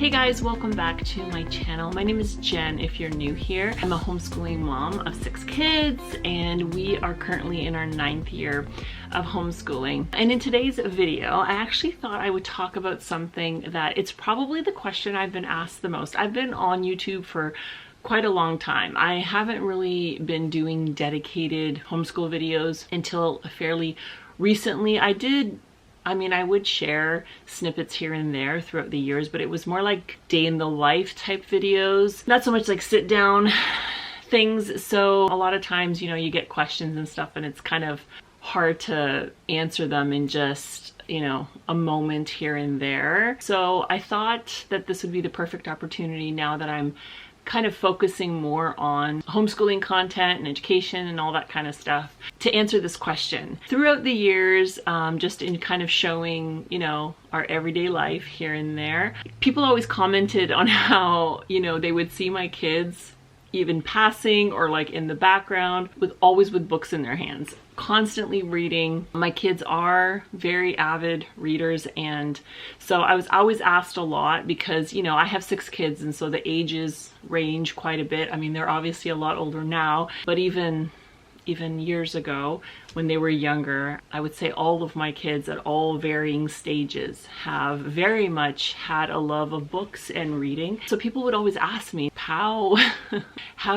Hey guys, welcome back to my channel. My name is Jen if you're new here. I'm a homeschooling mom of 6 kids and we are currently in our 9th year of homeschooling. And in today's video, I actually thought I would talk about something that it's probably the question I've been asked the most. I've been on YouTube for quite a long time. I haven't really been doing dedicated homeschool videos until fairly recently. I would share snippets here and there throughout the years, but it was more like day in the life type videos, not so much like sit down things. So a lot of times, you know, you get questions and stuff and it's kind of hard to answer them in just, you know, a moment here and there. So I thought that this would be the perfect opportunity now that I'm kind of focusing more on homeschooling content and education and all that kind of stuff to answer this question. Throughout the years, just in kind of showing, you know, our everyday life here and there, people always commented on how, you know, they would see my kids even passing or like in the background always with books in their hands, constantly reading. My kids are very avid readers, and so I was always asked a lot because, you know, I have 6 kids and so the ages range quite a bit. I mean, they're obviously a lot older now, but even years ago when they were younger, I would say all of my kids at all varying stages have very much had a love of books and reading. So people would always ask me, how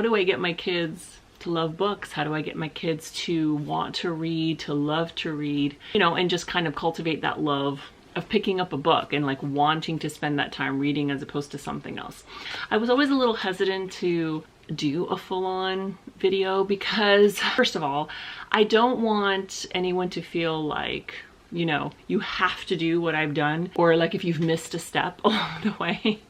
do I get my kids to love books? How do I get my kids to want to read, to love to read, you know, and just kind of cultivate that love of picking up a book and like wanting to spend that time reading as opposed to something else. I was always a little hesitant to do a full-on video because, first of all, I don't want anyone to feel like, you know, you have to do what I've done, or like if you've missed a step along the way,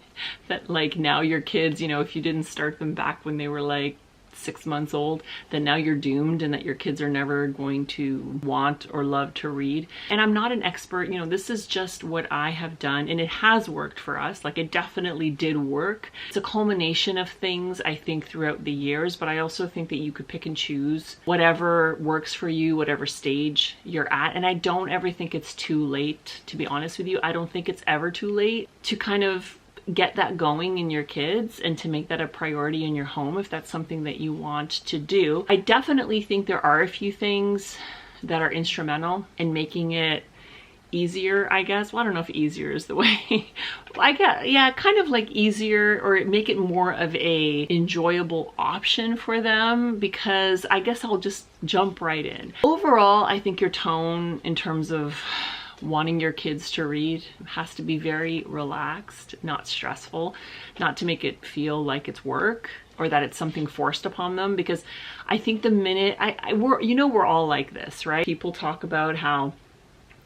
that like now your kids, you know, if you didn't start them back when they were like 6 months old, then now you're doomed and that your kids are never going to want or love to read. And I'm not an expert, you know, this is just what I have done and it has worked for us. Like it definitely did work. It's a culmination of things, I think, throughout the years, but I also think that you could pick and choose whatever works for you, whatever stage you're at. And I don't ever think it's too late, to be honest with you. I don't think it's ever too late to kind of get that going in your kids and to make that a priority in your home if that's something that you want to do. I definitely think there are a few things that are instrumental in making it easier, I guess. Well, I don't know if easier is the way. I guess, yeah, kind of like easier, or make it more of a enjoyable option for them, because I guess I'll just jump right in. Overall, I think your tone in terms of wanting your kids to read has to be very relaxed, not stressful, not to make it feel like it's work or that it's something forced upon them. Because I think the minute we're all like this, right? People talk about how,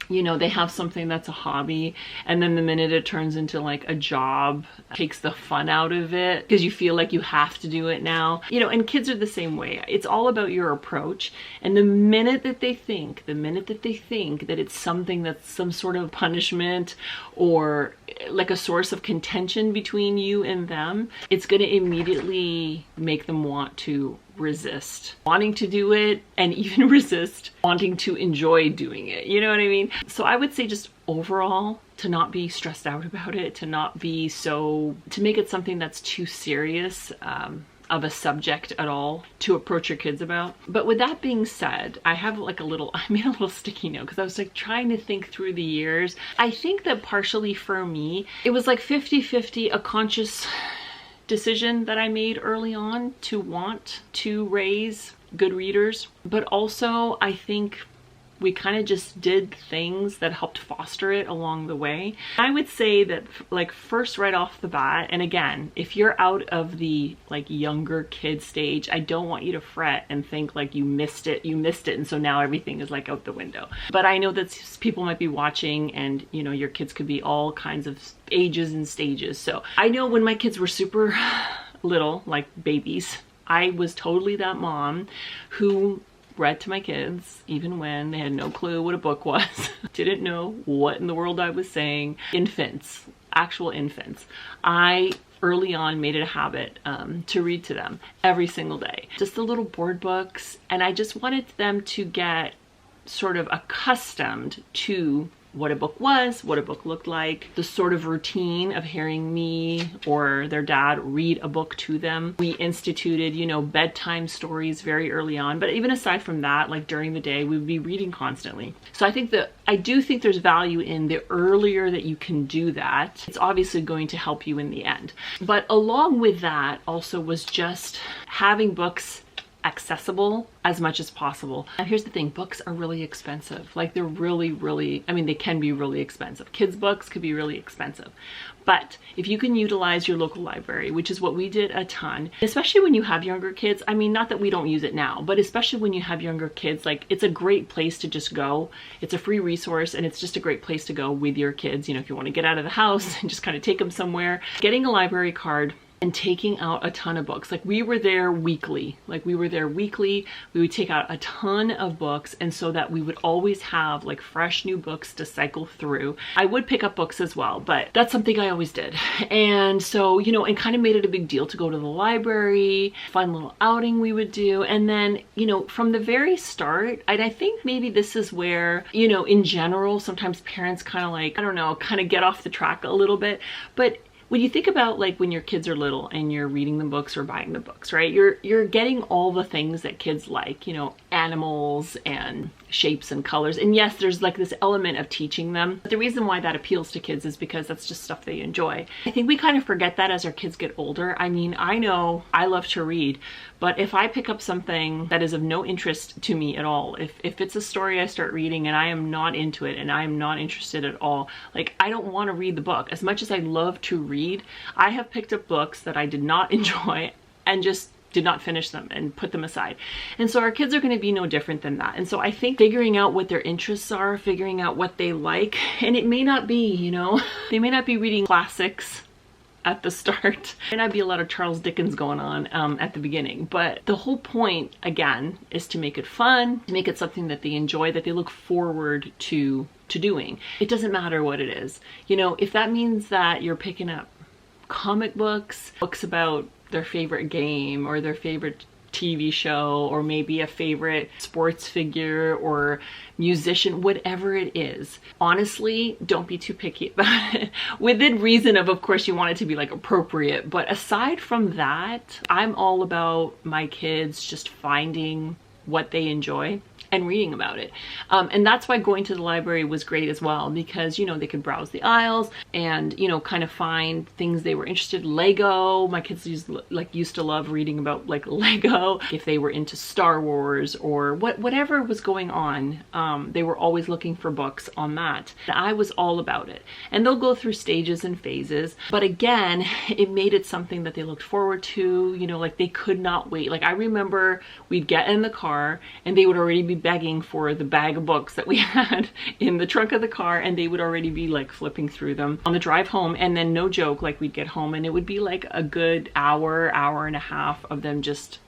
you know, they have something that's a hobby and then the minute it turns into like a job, takes the fun out of it because you feel like you have to do it now, you know. And kids are the same way. It's all about your approach. And the minute that they think that it's something that's some sort of punishment or like a source of contention between you and them, it's going to immediately make them want to resist wanting to do it and even resist wanting to enjoy doing it. You know what I mean? So I would say just overall to not be stressed out about it, to not be to make it something that's too serious of a subject at all to approach your kids about. But with that being said, I have like I made a little sticky note because I was like trying to think through the years. I think that partially for me, it was like 50-50, a conscious decision that I made early on to want to raise good readers, but also I think we kind of just did things that helped foster it along the way. I would say that like first right off the bat, and again, if you're out of the like younger kid stage, I don't want you to fret and think like you missed it and so now everything is like out the window. But I know that people might be watching and, you know, your kids could be all kinds of ages and stages. So I know when my kids were super little, like babies, I was totally that mom who read to my kids even when they had no clue what a book was, didn't know what in the world I was saying. Infants, actual infants. I early on made it a habit to read to them every single day. Just the little board books, and I just wanted them to get sort of accustomed to what a book was, what a book looked like, the sort of routine of hearing me or their dad read a book to them. We instituted, you know, bedtime stories very early on, but even aside from that, like during the day, we would be reading constantly. So I do think there's value in the earlier that you can do that, it's obviously going to help you in the end. But along with that also was just having books accessible as much as possible. And here's the thing, books are really expensive. Like they're really, I mean, they can be really expensive. Kids' books could be really expensive. But if you can utilize your local library, which is what we did a ton, especially when you have younger kids, I mean, not that we don't use it now, but especially when you have younger kids, like it's a great place to just go. It's a free resource and it's just a great place to go with your kids. You know, if you want to get out of the house and just kind of take them somewhere, getting a library card and taking out a ton of books. Like we were there weekly. We would take out a ton of books, and so that we would always have like fresh new books to cycle through. I would pick up books as well, but that's something I always did. And so, you know, and kind of made it a big deal to go to the library, fun little outing we would do. And then, you know, from the very start, and I think maybe this is where, you know, in general, sometimes parents kind of like, I don't know, kind of get off the track a little bit, but when you think about like when your kids are little and you're reading the books or buying the books, right? You're getting all the things that kids like, you know, animals and shapes and colors. And yes, there's like this element of teaching them. But the reason why that appeals to kids is because that's just stuff they enjoy. I think we kind of forget that as our kids get older. I mean, I know I love to read, but if I pick up something that is of no interest to me at all, if it's a story I start reading and I am not into it and I am not interested at all, like I don't want to read the book. As much as I love to read, I have picked up books that I did not enjoy and just did not finish them and put them aside. And so our kids are going to be no different than that. And so I think figuring out what their interests are, figuring out what they like, and it may not be, you know, they may not be reading classics at the start. There may not be a lot of Charles Dickens going on at the beginning, but the whole point, again, is to make it fun, to make it something that they enjoy, that they look forward to doing. It doesn't matter what it is. You know, if that means that you're picking up comic books, books about their favorite game or their favorite TV show, or maybe a favorite sports figure or musician, whatever it is, honestly, don't be too picky about it. Within reason of course, you want it to be like appropriate. But aside from that, I'm all about my kids just finding what they enjoy and reading about it. And that's why going to the library was great as well, because, you know, they could browse the aisles and, you know, kind of find things they were interested in. Lego, my kids used to love reading about like Lego. If they were into Star Wars or whatever was going on, they were always looking for books on that. And I was all about it. And they'll go through stages and phases, but again, it made it something that they looked forward to, you know, like they could not wait. Like I remember we'd get in the car and they would already be begging for the bag of books that we had in the trunk of the car, and they would already be like flipping through them on the drive home. And then no joke, like we'd get home and it would be like a good hour and a half of them just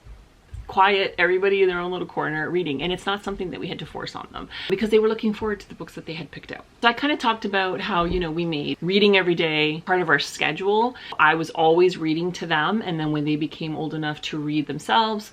quiet, everybody in their own little corner reading. And it's not something that we had to force on them because they were looking forward to the books that they had picked out. So I kind of talked about how, you know, we made reading every day part of our schedule. I was always reading to them, and then when they became old enough to read themselves,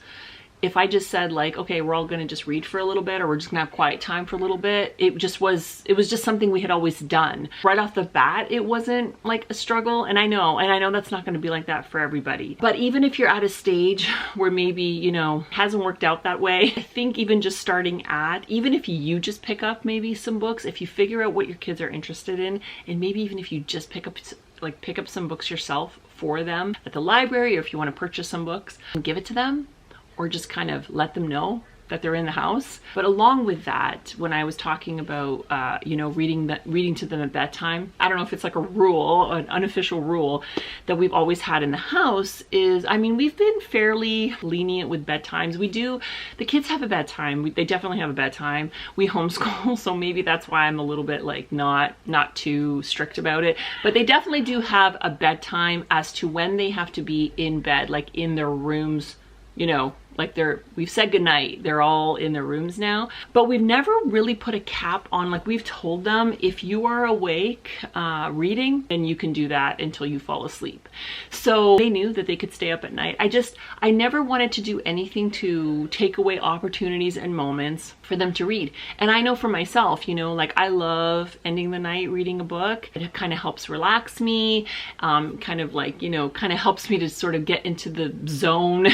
if I just said like, okay, we're all gonna just read for a little bit, or we're just gonna have quiet time for a little bit, it was just something we had always done. Right off the bat, it wasn't like a struggle. And I know that's not gonna be like that for everybody. But even if you're at a stage where maybe, you know, hasn't worked out that way, I think even just starting even if you just pick up maybe some books, if you figure out what your kids are interested in, and maybe even if you just pick up some books yourself for them at the library, or if you wanna purchase some books and give it to them, or just kind of let them know that they're in the house. But along with that, when I was talking about, you know, reading to them at bedtime, I don't know if it's like a rule, an unofficial rule that we've always had in the house is, I mean, we've been fairly lenient with bedtimes. The kids have a bedtime. They definitely have a bedtime. We homeschool, so maybe that's why I'm a little bit like not too strict about it. But they definitely do have a bedtime as to when they have to be in bed, like in their rooms, you know, like we've said goodnight. They're all in their rooms now, but we've never really put a cap on, like we've told them if you are awake reading, then you can do that until you fall asleep. So they knew that they could stay up at night. I never wanted to do anything to take away opportunities and moments for them to read. And I know for myself, you know, like I love ending the night reading a book. It kind of helps relax me, kind of like, you know, kind of helps me to sort of get into the zone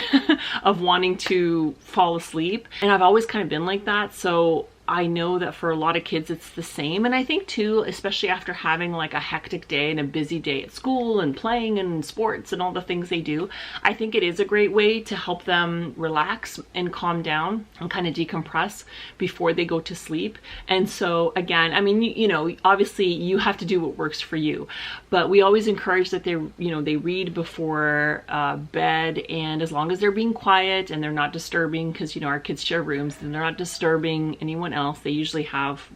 of wanting to fall asleep. And I've always kind of been like that. So I know that for a lot of kids it's the same. And I think too, especially after having like a hectic day and a busy day at school and playing and sports and all the things they do, I think it is a great way to help them relax and calm down and kind of decompress before they go to sleep. And so again, I mean, you know, obviously you have to do what works for you, but we always encourage that they, you know, they read before bed, and as long as they're being quiet and they're not disturbing, because you know our kids share rooms and they're not disturbing anyone else. They usually have,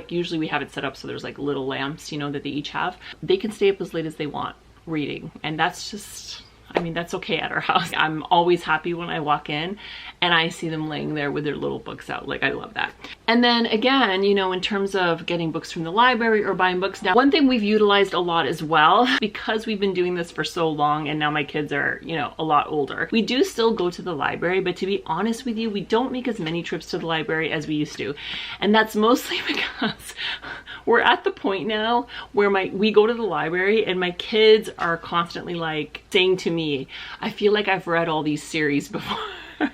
usually we have it set up so there's like little lamps, you know, that they each have. They can stay up as late as they want reading, and that's just, I mean, that's okay at our house. I'm always happy when I walk in and I see them laying there with their little books out. Like, I love that. And then again, you know, in terms of getting books from the library or buying books now, one thing we've utilized a lot as well, because we've been doing this for so long and now my kids are, you know, a lot older. We do still go to the library, but to be honest with you, we don't make as many trips to the library as we used to. And that's mostly because we're at the point now where we go to the library and my kids are constantly like saying to me, I feel like I've read all these series before.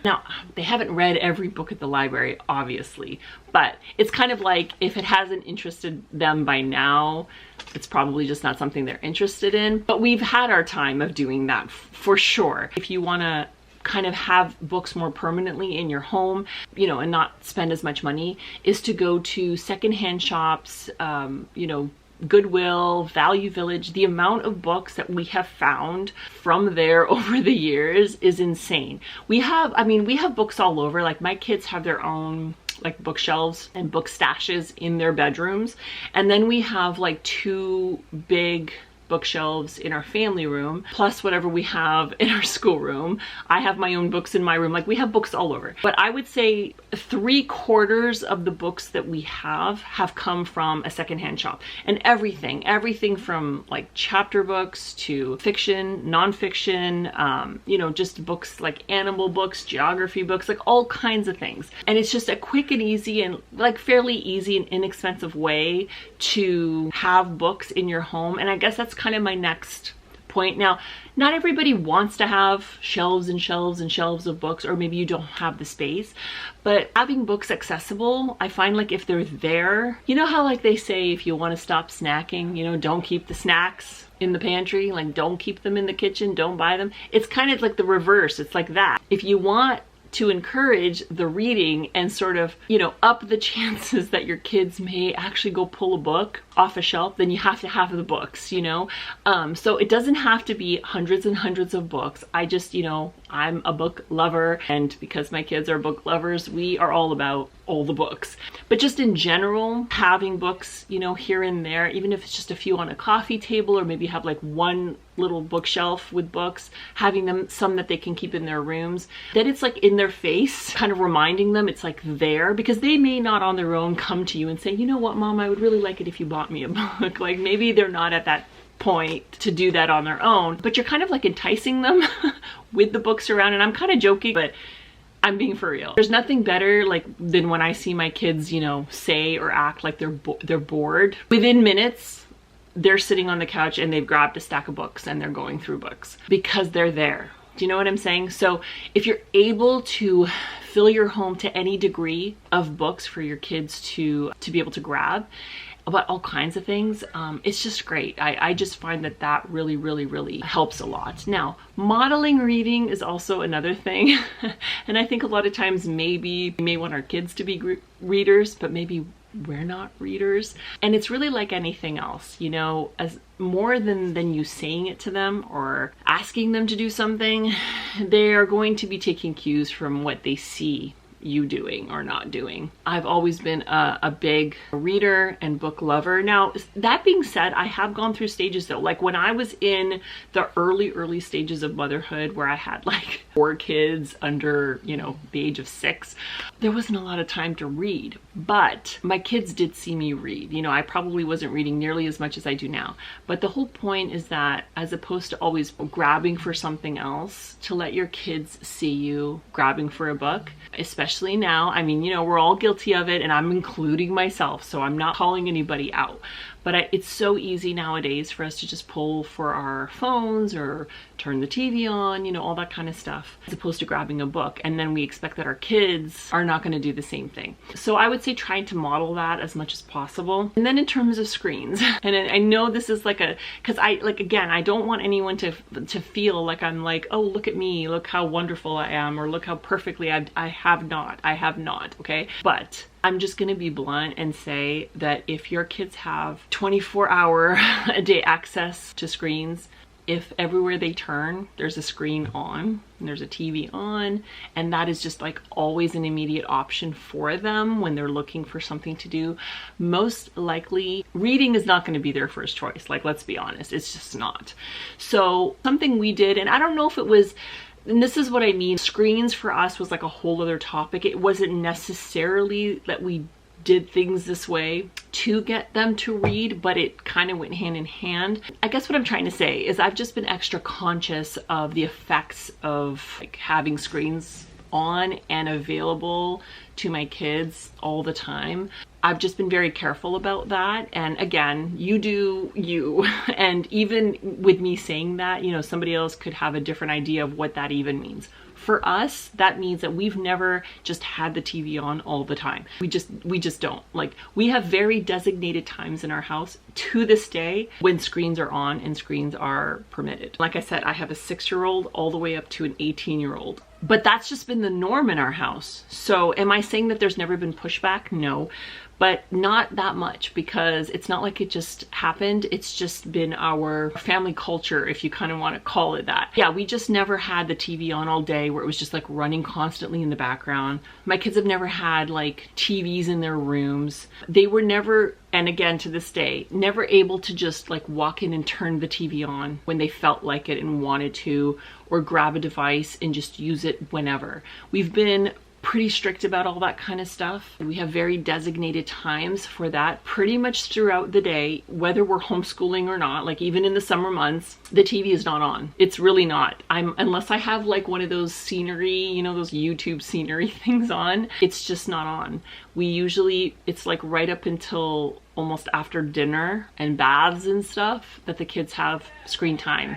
Now, they haven't read every book at the library, obviously, but it's kind of like if it hasn't interested them by now, it's probably just not something they're interested in. But we've had our time of doing that for sure. If you want to kind of have books more permanently in your home, you know, and not spend as much money, is to go to secondhand shops, you know, Goodwill, Value Village. The amount of books that we have found from there over the years is insane. We have books all over. Like my kids have their own like bookshelves and book stashes in their bedrooms. And then we have like 2 big bookshelves in our family room, plus whatever we have in our schoolroom. I have my own books in my room. Like we have books all over. But I would say 3/4 of the books that we have come from a secondhand shop. And everything from like chapter books to fiction, nonfiction, you know, just books like animal books, geography books, like all kinds of things. And it's just a quick and easy and like fairly easy and inexpensive way to have books in your home. And I guess that's kind of my next point. Now, not everybody wants to have shelves and shelves and shelves of books, or maybe you don't have the space, but having books accessible, I find like if they're there, you know how like they say if you want to stop snacking, you know, don't keep the snacks in the pantry, like don't keep them in the kitchen, don't buy them. It's kind of like the reverse. It's like that. If you want to encourage the reading and sort of, you know, up the chances that your kids may actually go pull a book off a shelf, then you have to have the books, you know. So it doesn't have to be hundreds and hundreds of books. I just, you know, I'm a book lover, and because my kids are book lovers, we are all about all the books. But just in general, having books, you know, here and there, even if it's just a few on a coffee table, or maybe have like one little bookshelf with books, having them some that they can keep in their rooms, then it's like in their face, kind of reminding them it's like there, because they may not on their own come to you and say, you know what, Mom, I would really like it if you bought me a book. Like maybe they're not at that point to do that on their own, but you're kind of like enticing them with the books around. And I'm kind of joking, but I'm being for real. There's nothing better like than when I see my kids, you know, say or act like they're bored. Within minutes, they're sitting on the couch and they've grabbed a stack of books and they're going through books because they're there. Do you know what I'm saying? So if you're able to fill your home to any degree of books for your kids to be able to grab about all kinds of things, it's just great. I just find that really helps a lot. Now, modeling reading is also another thing. And I think a lot of times maybe we may want our kids to be readers, but maybe we're not readers. And it's really like anything else, you know, as more than you saying it to them or asking them to do something, they are going to be taking cues from what they see you doing or not doing. I've always been a big reader and book lover. Now, that being said, I have gone through stages though. Like when I was in the early stages of motherhood where I had like 4 kids under, you know, the age of 6, there wasn't a lot of time to read, but my kids did see me read. You know, I probably wasn't reading nearly as much as I do now, but the whole point is that as opposed to always grabbing for something else, to let your kids see you grabbing for a book, especially now. I mean, you know, we're all guilty of it, and I'm including myself, so I'm not calling anybody out. But it's so easy nowadays for us to just pull for our phones or turn the TV on, you know, all that kind of stuff, as opposed to grabbing a book. And then we expect that our kids are not going to do the same thing. So I would say trying to model that as much as possible. And then in terms of screens, and I know this is like because again, I don't want anyone to feel like I'm like, oh, look at me, look how wonderful I am, or look how perfectly I have not, okay? But I'm just going to be blunt and say that if your kids have 24-hour a day access to screens, if everywhere they turn, there's a screen on, and there's a TV on, and that is just like always an immediate option for them when they're looking for something to do, most likely reading is not going to be their first choice. Like, let's be honest, it's just not. So something we did, and I don't know if it was, and this is what I mean, screens for us was like a whole other topic. It wasn't necessarily that we did things this way to get them to read, but it kind of went hand in hand. I guess what I'm trying to say is I've just been extra conscious of the effects of like having screens on and available to my kids all the time. I've just been very careful about that. And again, you do you. And even with me saying that, you know, somebody else could have a different idea of what that even means. For us, that means that we've never just had the TV on all the time. We just don't. Like, we have very designated times in our house to this day when screens are on and screens are permitted. Like I said, I have a 6-year-old all the way up to an 18-year-old. But that's just been the norm in our house. So am I saying that there's never been pushback? No. But not that much, because it's not like it just happened. It's just been our family culture, if you kind of want to call it that. Yeah, we just never had the TV on all day where it was just like running constantly in the background. My kids have never had like TVs in their rooms. They were never, and again to this day, never able to just like walk in and turn the TV on when they felt like it and wanted to, or grab a device and just use it whenever. We've been pretty strict about all that kind of stuff. We have very designated times for that pretty much throughout the day, whether we're homeschooling or not. Like even in the summer months, the TV is not on. It's really not. Unless I have like one of those scenery, you know, those YouTube scenery things on, it's just not on. We usually, it's like right up until almost after dinner and baths and stuff that the kids have screen time.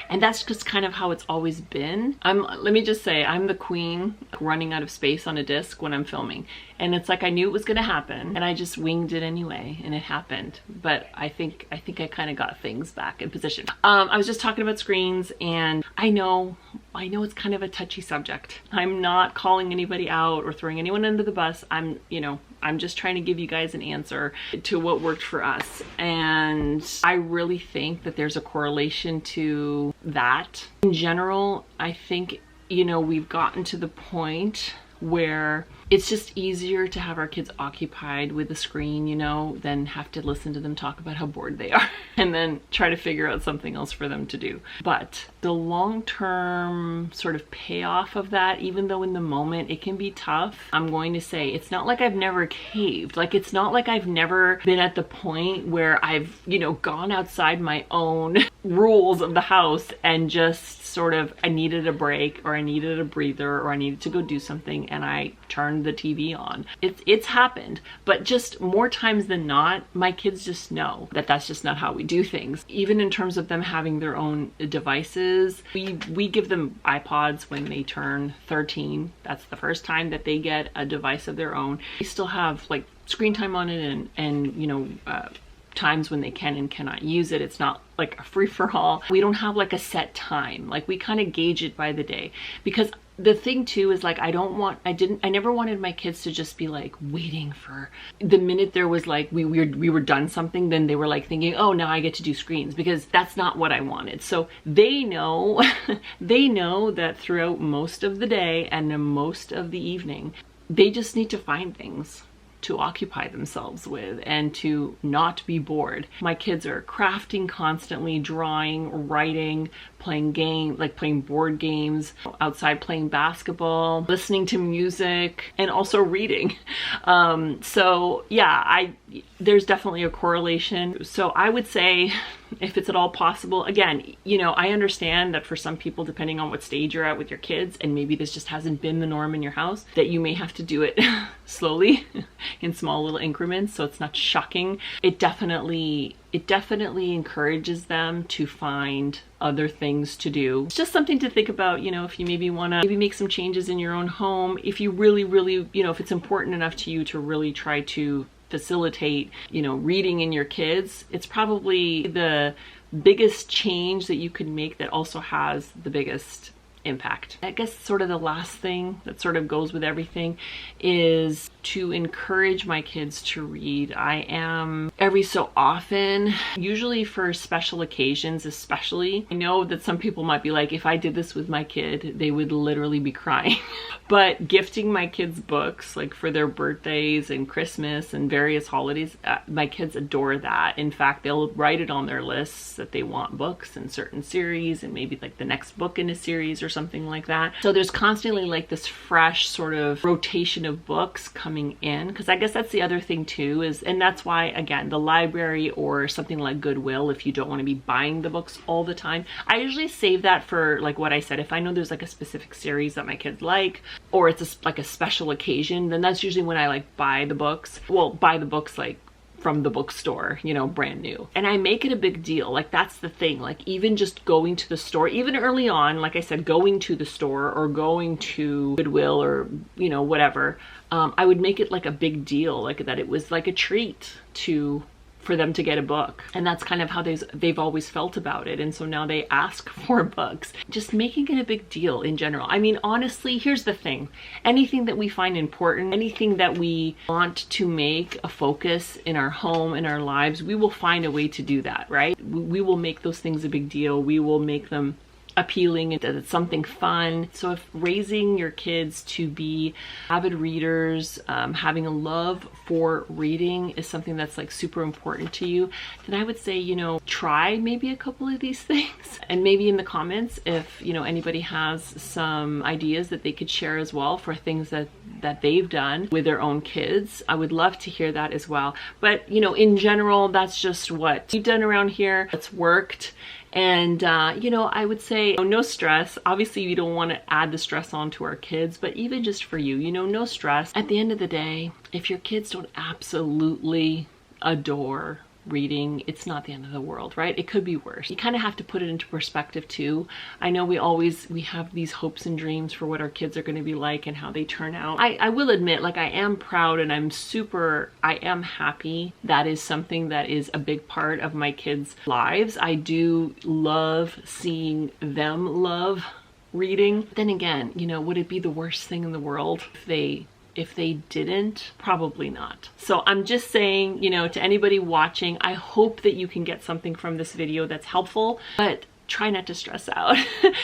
And that's just kind of how it's always been. Let me just say, I'm the queen running out of space on a disc when I'm filming. And it's like I knew it was gonna happen and I just winged it anyway, and it happened. But I think I kind of got things back in position. I was just talking about screens, and I know it's kind of a touchy subject. I'm not calling anybody out or throwing anyone under the bus. I'm just trying to give you guys an answer to what worked for us. And I really think that there's a correlation to that. In general, I think, you know, we've gotten to the point where it's just easier to have our kids occupied with the screen, you know, than have to listen to them talk about how bored they are and then try to figure out something else for them to do. But the long-term sort of payoff of that, even though in the moment it can be tough, I'm going to say it's not like I've never caved. Like, it's not like I've never been at the point where I've, you know, gone outside my own rules of the house and just sort of, I needed a break, or I needed a breather, or I needed to go do something, and I turned the TV on. It's happened, but just more times than not, my kids just know that that's just not how we do things. Even in terms of them having their own devices, we give them iPods when they turn 13. That's the first time that they get a device of their own. They still have like screen time on it, and you know, times when they can and cannot use it. It's not like a free-for-all. We don't have like a set time. Like, we kind of gauge it by the day, because the thing too is like, I never wanted my kids to just be like waiting for the minute there was like we were done something, then they were like thinking, oh, now I get to do screens, because that's not what I wanted. So they know they know that throughout most of the day and most of the evening, they just need to find things to occupy themselves with and to not be bored. My kids are crafting constantly, drawing, writing, playing board games, outside playing basketball, listening to music, and also reading. So yeah, there's definitely a correlation. So I would say, if it's at all possible, again, you know, I understand that for some people, depending on what stage you're at with your kids, and maybe this just hasn't been the norm in your house, that you may have to do it slowly in small little increments, so it's not shocking. It definitely encourages them to find other things to do. It's just something to think about, you know, if you maybe want to make some changes in your own home, if you really, you know, if it's important enough to you to really try to facilitate, you know, reading in your kids, it's probably the biggest change that you could make that also has the biggest impact. I guess sort of the last thing that sort of goes with everything is to encourage my kids to read. I am every so often, usually for special occasions especially. I know that some people might be like, if I did this with my kid, they would literally be crying. But gifting my kids books, like for their birthdays and Christmas and various holidays, my kids adore that. In fact, they'll write it on their lists that they want books in certain series and maybe like the next book in a series or something like that. So there's constantly like this fresh sort of rotation of books coming in, because I guess that's the other thing too is, and that's why, again, the library or something like Goodwill, if you don't want to be buying the books all the time, I usually save that for like what I said. If I know there's like a specific series that my kids like, or it's like a special occasion, then that's usually when I like buy the books. Well, buy the books like from the bookstore, you know, brand new. And I make it a big deal. Like, that's the thing. Like, even just going to the store, even early on, like I said, going to the store or going to Goodwill or, you know, whatever, I would make it like a big deal, like that it was like a treat for them to get a book. And that's kind of how they've always felt about it. And so now they ask for books. Just making it a big deal in general. I mean, honestly, here's the thing. Anything that we find important, anything that we want to make a focus in our home, in our lives, we will find a way to do that, right? We will make those things a big deal. We will make them appealing and that it's something fun. So if raising your kids to be avid readers, having a love for reading is something that's like super important to you, then I would say, you know, try maybe a couple of these things. And maybe in the comments, if, you know, anybody has some ideas that they could share as well for things that they've done with their own kids, I would love to hear that as well. But, you know, in general, that's just what we've done around here. It's worked. And, you know, I would say no stress. Obviously, we don't want to add the stress onto our kids, but even just for you, you know, no stress. At the end of the day, if your kids don't absolutely adore reading, it's not the end of the world, right? It could be worse. You kind of have to put it into perspective too. I know we have these hopes and dreams for what our kids are going to be like and how they turn out. I will admit, like, I am proud and I am happy. That is something that is a big part of my kids' lives. I do love seeing them love reading. Then again, you know, would it be the worst thing in the world if they didn't? Probably not. So I'm just saying, you know, to anybody watching, I hope that you can get something from this video that's helpful, but try not to stress out.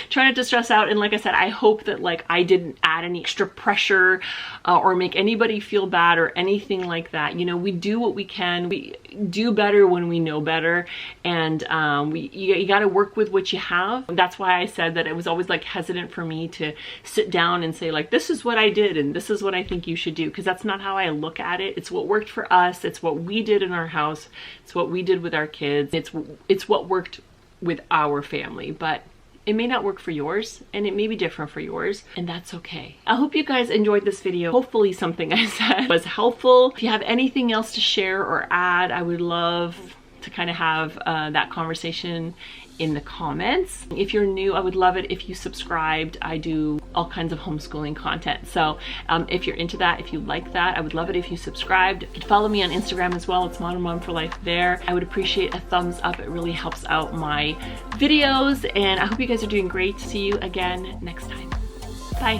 Try not to stress out. And like I said, I hope that like I didn't add any extra pressure or make anybody feel bad or anything like that. You know, we do what we can. We do better when we know better. And you got to work with what you have. That's why I said that it was always like hesitant for me to sit down and say like, this is what I did and this is what I think you should do. Because that's not how I look at it. It's what worked for us. It's what we did in our house. It's what we did with our kids. It's what worked with our family, but it may not work for yours and it may be different for yours, and that's okay. I hope you guys enjoyed this video. Hopefully something I said was helpful. If you have anything else to share or add, I would love to kind of have that conversation in the comments. If you're new, I would love it if you subscribed. I do all kinds of homeschooling content. So if you're into that, if you like that, I would love it if you subscribed. You can follow me on Instagram as well. It's ModernMom4Life there. I would appreciate a thumbs up. It really helps out my videos. And I hope you guys are doing great. See you again next time. Bye.